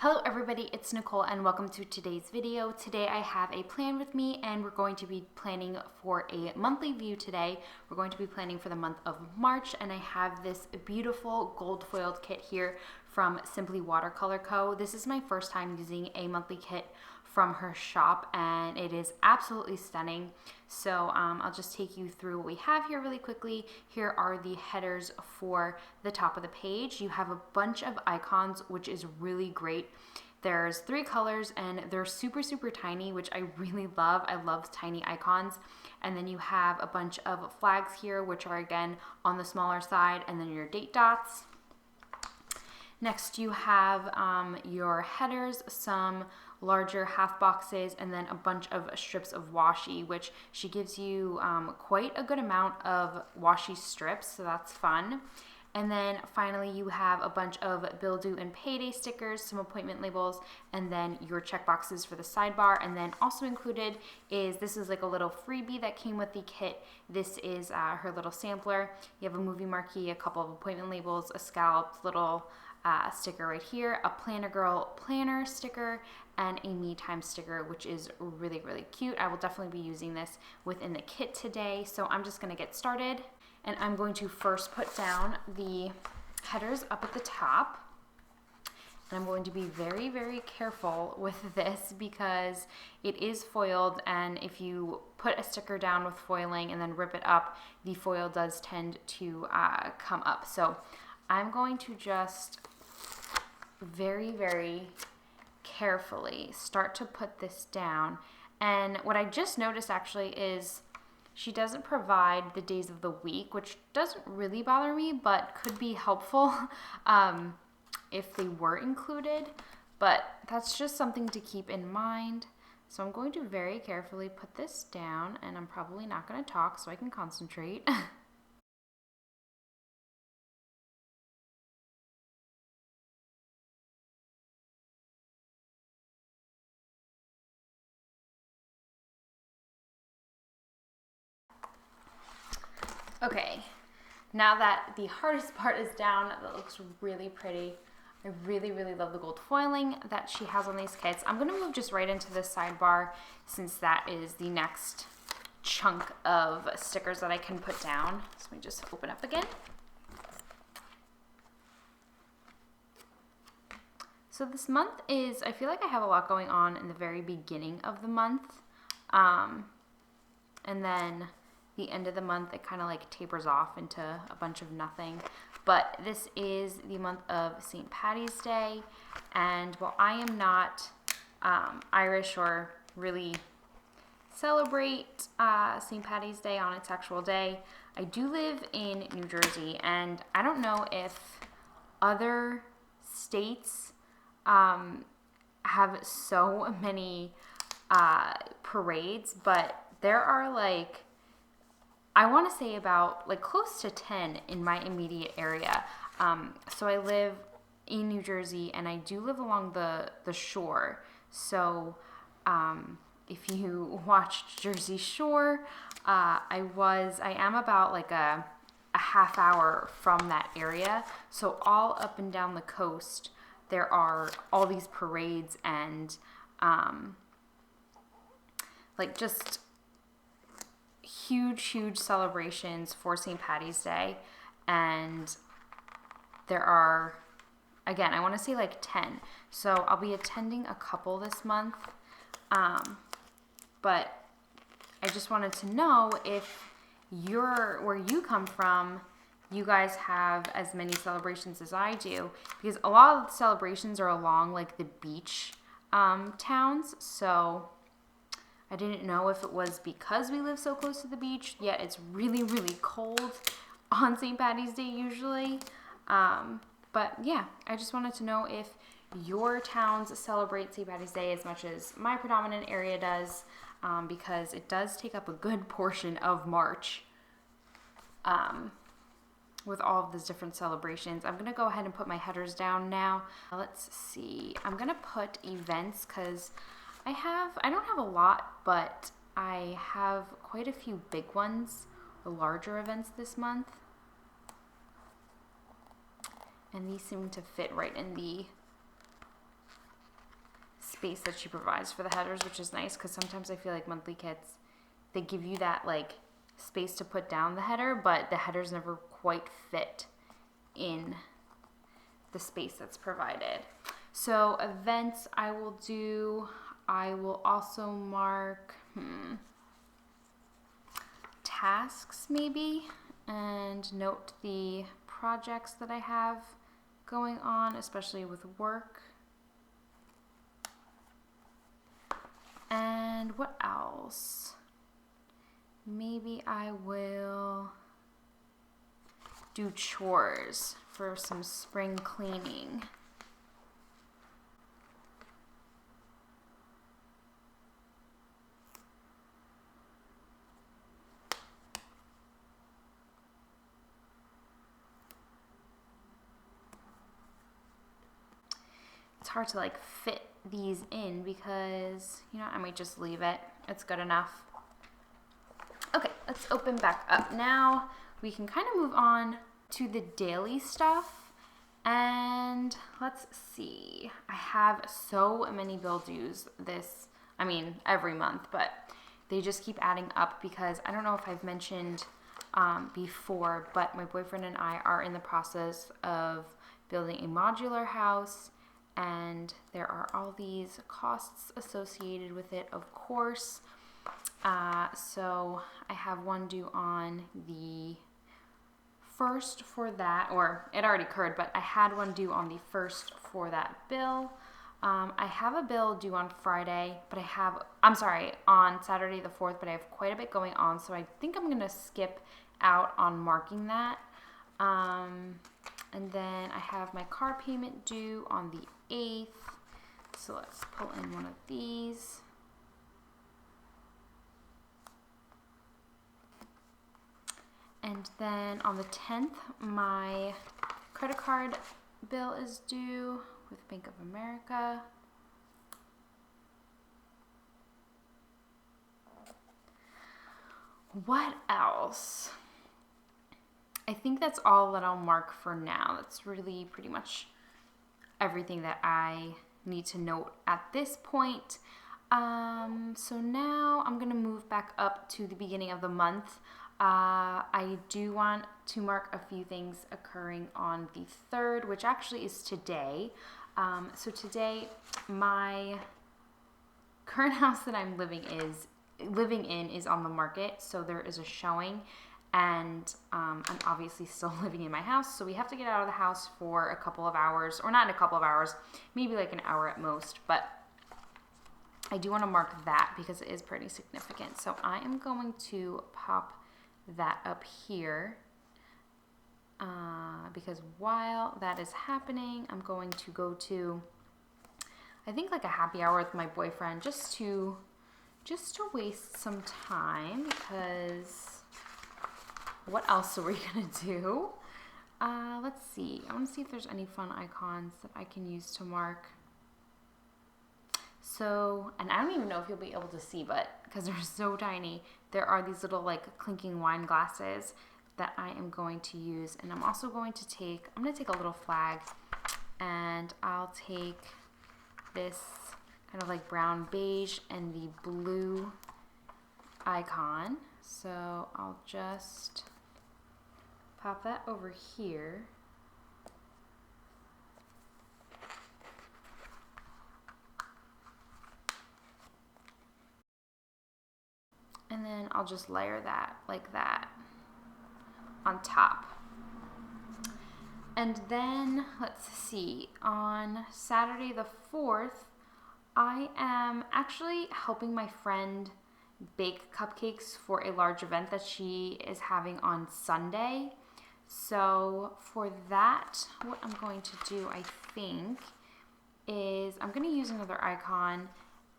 Hello everybody, it's Nicole and welcome to today's video. Today I have a plan with me and we're going to be planning for a monthly view today. We're going to be planning for the month of March and I have this beautiful gold foiled kit here from SimplyWaterColorCo. This is my first time using a monthly kit from her shop and it is absolutely stunning. So I'll just take you through what we have here really quickly. Here are the headers for the top of the page. You have a bunch of icons, which is really great. There's 3 colors and they're super tiny, which I really love. I love tiny icons. And then you have a bunch of flags here, which are again on the smaller side, and then your date dots. Next you have your headers, some larger half boxes, and then a bunch of strips of washi, which she gives you quite a good amount of washi strips, so that's fun. And then finally you have a bunch of bill due and payday stickers, some appointment labels, and then your check boxes for the sidebar. And then also included is, this is like a little freebie that came with the kit. This is her little sampler. You have a movie marquee, a couple of appointment labels, a scalloped little sticker right here, a Planner Girl planner sticker, and a me time sticker, which is really cute. I will definitely be using this within the kit today. So I'm just gonna get started and I'm going to first put down the headers up at the top. And I'm going to be very careful with this because it is foiled, and if you put a sticker down with foiling and then rip it up, the foil does tend to come up. So I'm going to just very carefully start to put this down. And what I just noticed actually is she doesn't provide the days of the week, which doesn't really bother me, but could be helpful if they were included. But that's just something to keep in mind. So I'm going to very carefully put this down, and I'm probably not going to talk so I can concentrate. Okay, now that the hardest part is down, that looks really pretty. I really love the gold foiling that she has on these kits. I'm gonna move just right into the sidebar since that is the next chunk of stickers that I can put down. So let me just open up again. So this month is, I feel like I have a lot going on in the very beginning of the month. And then the end of the month, it kind of like tapers off into a bunch of nothing. But this is the month of St. Patty's Day. And while I am not Irish or really celebrate St. Patty's Day on its actual day, I do live in New Jersey. And I don't know if other states have so many parades, but there are like, I want to say about like close to 10 in my immediate area. So I live in New Jersey and I do live along the shore. So if you watched Jersey Shore, I am about like a half hour from that area. So all up and down the coast, there are all these parades and like just huge celebrations for St. Patty's Day. And there are, again, I want to say like 10. So I'll be attending a couple this month. But I just wanted to know if where you come from, you guys have as many celebrations as I do, because a lot of the celebrations are along like the beach towns. So I didn't know if it was because we live so close to the beach, yet it's really cold on St. Patty's Day usually. But yeah, I just wanted to know if your towns celebrate St. Patty's Day as much as my predominant area does, because it does take up a good portion of March with all of these different celebrations. I'm gonna go ahead and put my headers down now. Let's see, I'm gonna put events because I don't have a lot, but I have quite a few big ones, the larger events this month. And these seem to fit right in the space that she provides for the headers, which is nice because sometimes I feel like monthly kits, they give you that like space to put down the header, but the headers never quite fit in the space that's provided. So events I will also mark tasks maybe, and note the projects that I have going on, especially with work. And what else? Maybe I will do chores for some spring cleaning. It's hard to like fit these in because, you know, I might just leave it. It's good enough. Okay, let's open back up now. We can kind of move on to the daily stuff. And let's see. I have so many bill dues every month, but they just keep adding up because I don't know if I've mentioned before, but my boyfriend and I are in the process of building a modular house. And there are all these costs associated with it, of course. So I have one due on the 1st for that, or it already occurred, but I had one due on the 1st for that bill. I have a bill due on Friday, but on Saturday the 4th, but I have quite a bit going on. So I think I'm going to skip out on marking that. And then I have my car payment due on the 8th. So let's pull in one of these. And then on the 10th, my credit card bill is due with Bank of America. What else? I think that's all that I'll mark for now. That's really pretty much everything that I need to note at this point. So now I'm gonna move back up to the beginning of the month. I do want to mark a few things occurring on the 3rd, which actually is today. So today, my current house that I'm living in is on the market. So there is a showing. And I'm obviously still living in my house, so we have to get out of the house for a couple of hours, or not in a couple of hours, maybe like an hour at most, but I do want to mark that because it is pretty significant. So I am going to pop that up here because while that is happening, I'm going to go to, I think, like a happy hour with my boyfriend just to waste some time, because what else are we gonna do? Let's see. I want to see if there's any fun icons that I can use to mark. So, and I don't even know if you'll be able to see, but because they're so tiny, there are these little like clinking wine glasses that I am going to use. And I'm also going to take a little flag, and I'll take this kind of like brown beige and the blue icon. So I'll just pop that over here. And then I'll just layer that like that on top. And then let's see, on Saturday the 4th, I am actually helping my friend bake cupcakes for a large event that she is having on Sunday. So for that, what I'm going to do, I think, is I'm going to use another icon,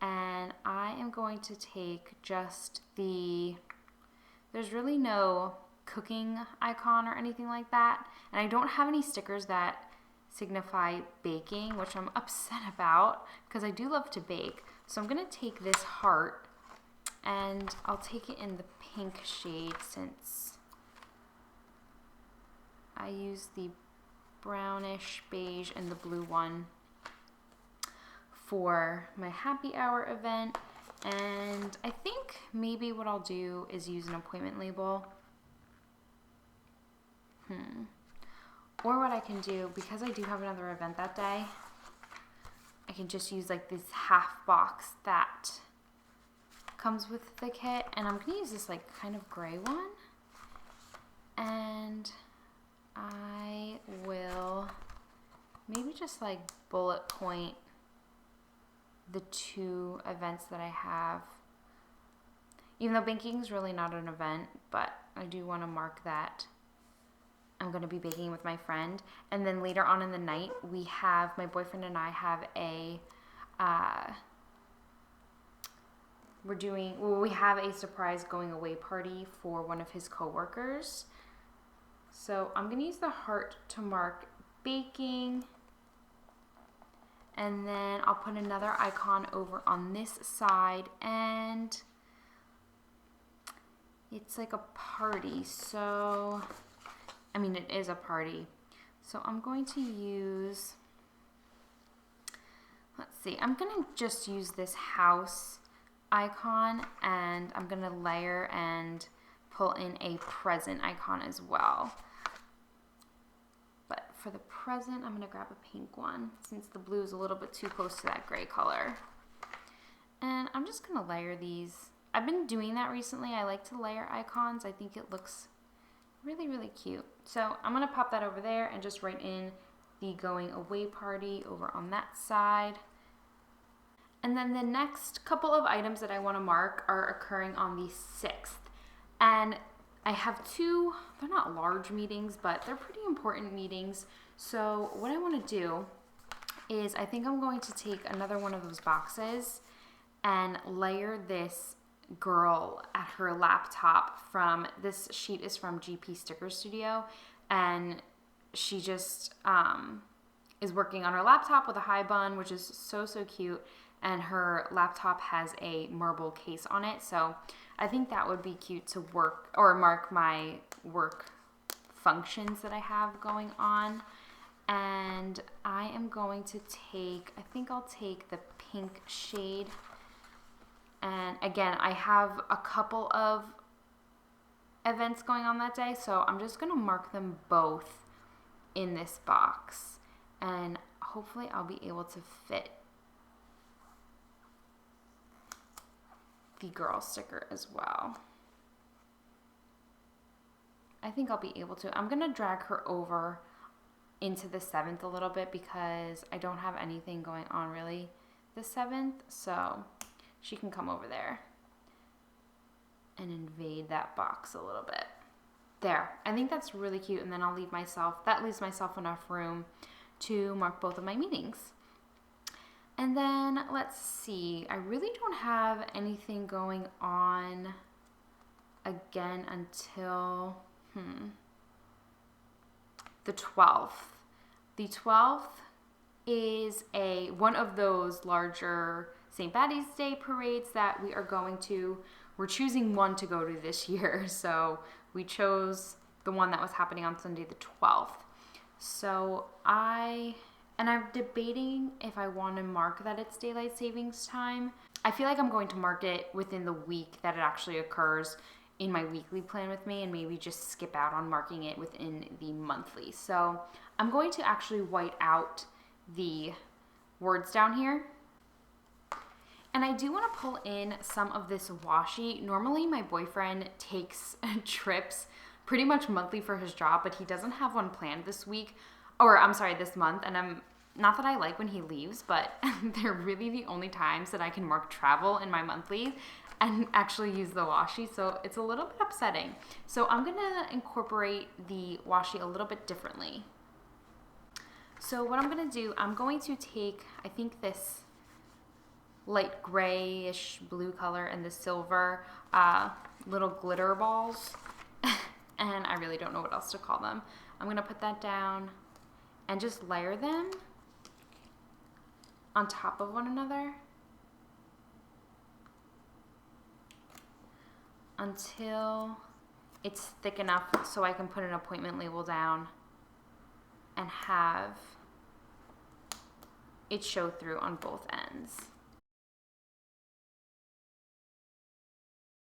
and I am going to take just there's really no cooking icon or anything like that, and I don't have any stickers that signify baking, which I'm upset about because I do love to bake. So I'm going to take this heart, and I'll take it in the pink shade since I use the brownish beige and the blue one for my happy hour event. And I think maybe what I'll do is use an appointment label. Or what I can do, because I do have another event that day, I can just use like this half box that comes with the kit. And I'm going to use this like kind of gray one. And I will maybe just like bullet point the 2 events that I have. Even though baking is really not an event, but I do want to mark that I'm going to be baking with my friend. And then later on in the night, we have, my boyfriend and I have a, we have a surprise going away party for one of his coworkers. So I'm going to use the heart to mark baking. And then I'll put another icon over on this side, and it's like a party. So, I mean, it is a party. So I'm going to use, let's see, I'm going to just use this house icon, and I'm going to layer and pull in a present icon as well. But for the present, I'm going to grab a pink one since the blue is a little bit too close to that gray color. And I'm just going to layer these. I've been doing that recently. I like to layer icons. I think it looks really, really cute. So I'm going to pop that over there and just write in the going away party over on that side. And then the next couple of items that I want to mark are occurring on the 6th. And I have 2, they're not large meetings, but they're pretty important meetings. So what I want to do is I think I'm going to take another one of those boxes and layer this girl at her laptop from, this sheet is from GPStickerStudio, and she just is working on her laptop with a high bun, which is so, so cute. And her laptop has a marble case on it. So I think that would be cute to work or mark my work functions that I have going on. And I am going to take, I think I'll take the pink shade. And again, I have a couple of events going on that day, so I'm just going to mark them both in this box. And hopefully I'll be able to fit the girl sticker as well. I think I'll be able to. I'm going to drag her over into the 7th a little bit because I don't have anything going on really the 7th, so she can come over there and invade that box a little bit. There, I think that's really cute, and then I'll leave myself, that leaves myself enough room to mark both of my meetings. And then let's see, I really don't have anything going on again until the 12th. The 12th is one of those larger St. Patty's Day parades that we are going to. We're choosing one to go to this year, so we chose the one that was happening on Sunday the 12th. So I'm debating if I want to mark that it's daylight savings time. I feel like I'm going to mark it within the week that it actually occurs in my weekly plan with me, and maybe just skip out on marking it within the monthly. So I'm going to actually white out the words down here. And I do want to pull in some of this washi. Normally my boyfriend takes trips pretty much monthly for his job, but he doesn't have one planned this month. And not that I like when he leaves, but they're really the only times that I can mark travel in my monthly and actually use the washi. So it's a little bit upsetting. So I'm gonna incorporate the washi a little bit differently. So what I'm gonna do, I'm going to take, I think this light grayish blue color and the silver little glitter balls. And I really don't know what else to call them. I'm gonna put that down and just layer them on top of one another until it's thick enough so I can put an appointment label down and have it show through on both ends.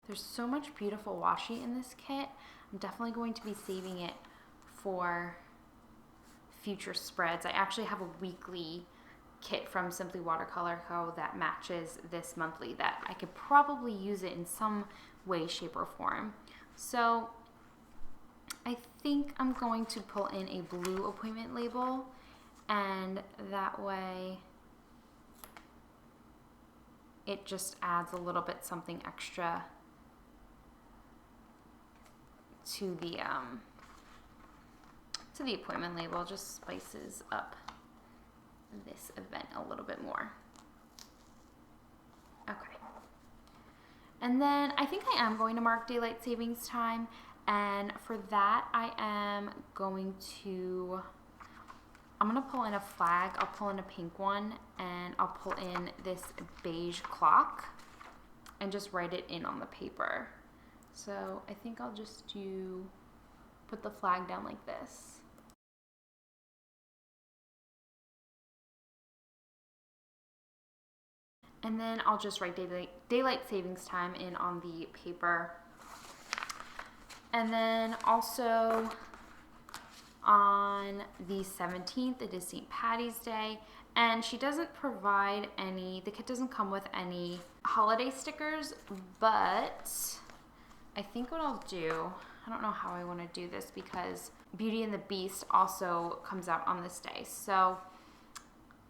There's so much beautiful washi in this kit. I'm definitely going to be saving it for future spreads. I actually have a weekly kit from SimplyWaterColorCo that matches this monthly that I could probably use it in some way, shape, or form. So I think I'm going to pull in a blue appointment label, and that way it just adds a little bit something extra to the appointment label. Just spices up this event a little bit more. Okay. And then I think I am going to mark daylight savings time, and for that I'm gonna pull in a flag. I'll pull in a pink one, and I'll pull in this beige clock and just write it in on the paper. So I think I'll just put the flag down like this. And then I'll just write daylight savings time in on the paper. And then also on the 17th, it is St. Patty's Day, and she doesn't provide the kit doesn't come with any holiday stickers, but I think what I'll do, I don't know how I want to do this because Beauty and the Beast also comes out on this day. So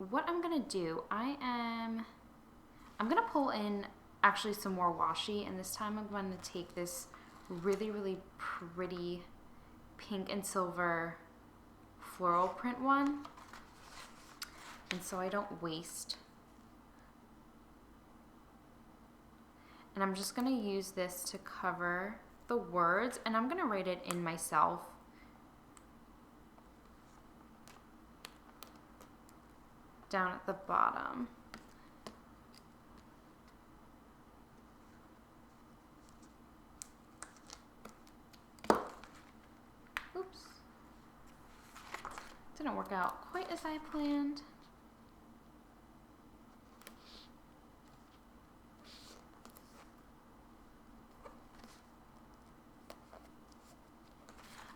what I'm going to do, I'm going to pull in actually some more washi, and this time I'm going to take this really, really pretty pink and silver floral print one, and so I don't waste. And I'm just going to use this to cover the words, and I'm going to write it in myself. Down at the bottom. Oops. Didn't work out quite as I planned.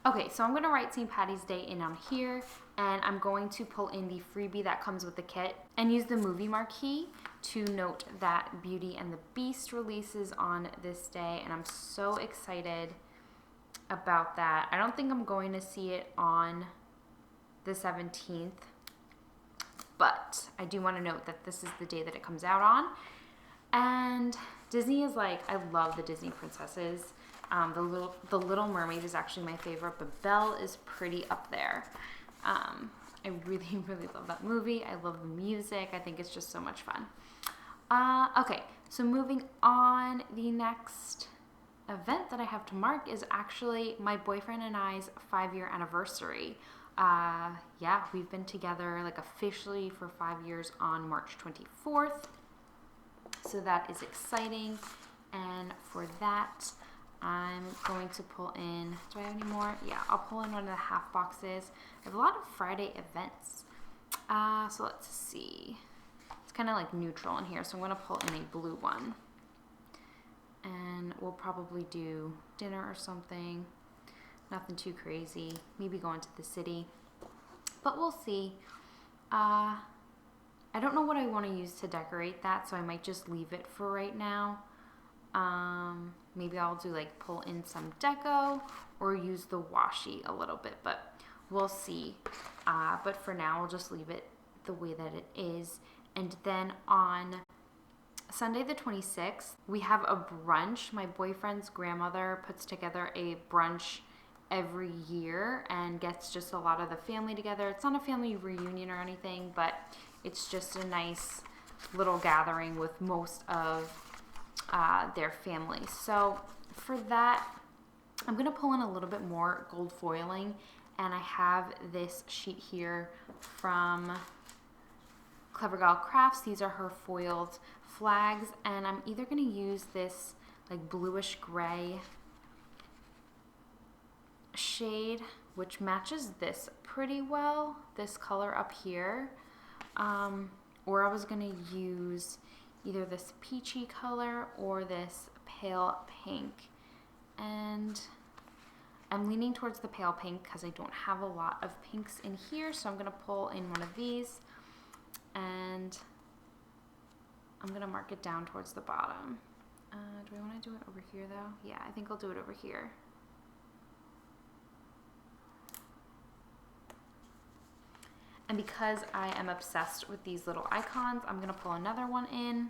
Okay, so I'm going to write St. Patty's Day in on here, and I'm going to pull in the freebie that comes with the kit and use the movie marquee to note that Beauty and the Beast releases on this day, and I'm so excited about that. I don't think I'm going to see it on the 17th, but I do want to note that this is the day that it comes out on. And Disney is like, I love the Disney princesses. The Little Mermaid is actually my favorite, but Belle is pretty up there. I really, really love that movie. I love the music. I think it's just so much fun. Okay, so moving on, the next event that I have to mark is actually my boyfriend and I's 5-year anniversary. Yeah, we've been together like officially for 5 years on March 24th. So that is exciting. And for that, I'm going to pull in, do I have any more? Yeah, I'll pull in one of the half boxes. I have a lot of Friday events. So let's see. It's kind of like neutral in here, so I'm going to pull in a blue one. And we'll probably do dinner or something. Nothing too crazy. Maybe going to the city. But we'll see. I don't know what I want to use to decorate that, so I might just leave it for right now. Maybe I'll do like pull in some deco or use the washi a little bit, but we'll see. But for now, we'll just leave it the way that it is. And then on Sunday the 26th, we have a brunch. My boyfriend's grandmother puts together a brunch every year and gets just a lot of the family together. It's not a family reunion or anything, but it's just a nice little gathering with most of their family. So for that, I'm going to pull in a little bit more gold foiling, and I have this sheet here from Clever Gal Crafts. These are her foiled flags, and I'm either going to use this like bluish gray shade, which matches this pretty well, this color up here, or I was gonna use either this peachy color or this pale pink. And I'm leaning towards the pale pink because I don't have a lot of pinks in here, so I'm gonna pull in one of these and I'm gonna mark it down towards the bottom. Do I wanna do it over here though? Yeah, I think I'll do it over here. And because I am obsessed with these little icons, I'm gonna pull another one in.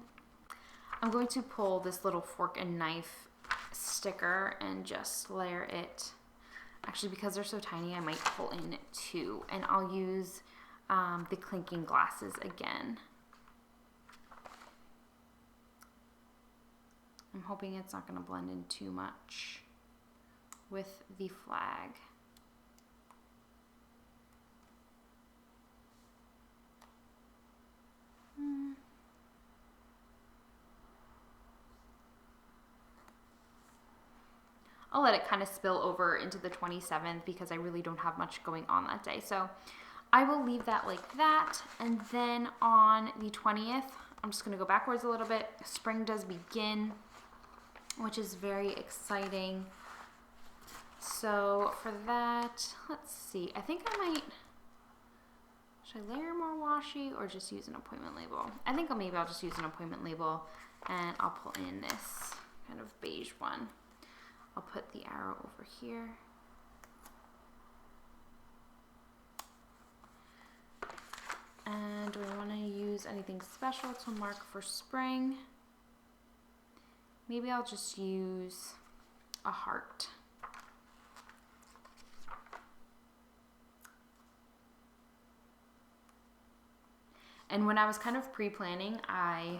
I'm going to pull this little fork and knife sticker and just layer it. Actually, because they're so tiny, I might pull in two, and I'll use the clinking glasses again. I'm hoping it's not gonna blend in too much with the flag. I'll let it kind of spill over into the 27th because I really don't have much going on that day. So I will leave that like that. And then on the 20th, I'm just gonna go backwards a little bit. Spring does begin, which is very exciting. So for that, let's see. I think I might, should I layer more washi or just use an appointment label? I think maybe I'll just use an appointment label, and I'll pull in this kind of beige one. I'll put the arrow over here. And do I want to use anything special to mark for spring? Maybe I'll just use a heart. And when I was kind of pre-planning, I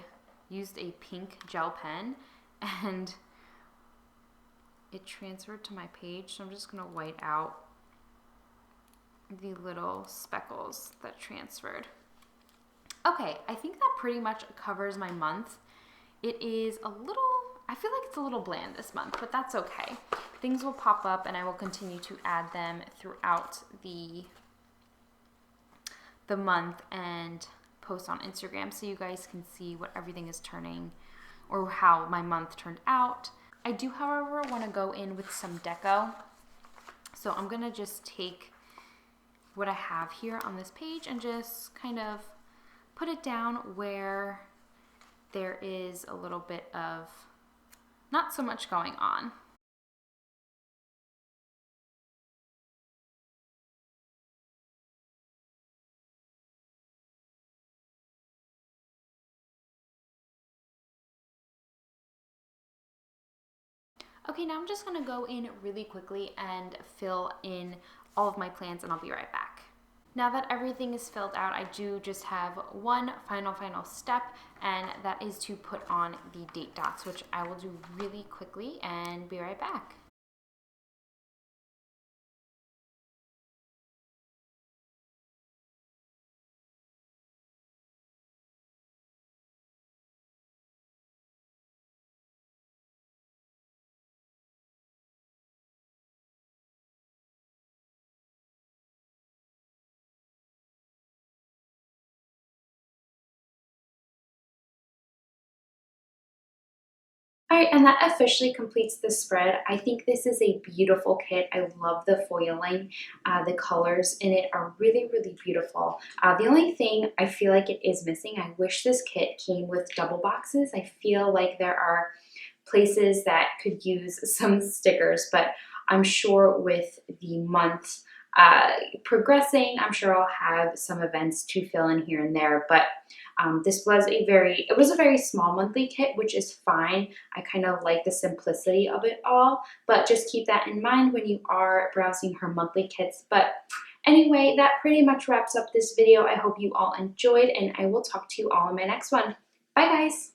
used a pink gel pen and it transferred to my page, so I'm just gonna white out the little speckles that transferred. Okay, I think that pretty much covers my month. It is a little, I feel like it's a little bland this month, but that's okay. Things will pop up and I will continue to add them throughout the month and post on Instagram so you guys can see what everything is turning or how my month turned out. I do, however, want to go in with some deco. So I'm going to just take what I have here on this page and just kind of put it down where there is a little bit of not so much going on. Okay, now I'm just gonna go in really quickly and fill in all of my plans and I'll be right back. Now that everything is filled out, I do just have one final step, and that is to put on the date dots, which I will do really quickly and be right back. All right, and that officially completes the spread. I think this is a beautiful kit. I love the foiling. The colors in it are really, really beautiful. The only thing I feel like it is missing, I wish this kit came with double boxes. I feel like there are places that could use some stickers, but I'm sure with the month progressing, I'm sure I'll have some events to fill in here and there, but this was a very small monthly kit, which is fine. I kind of like the simplicity of it all, but just keep that in mind when you are browsing her monthly kits. But anyway, that pretty much wraps up this video. I hope you all enjoyed, and I will talk to you all in my next one. Bye guys!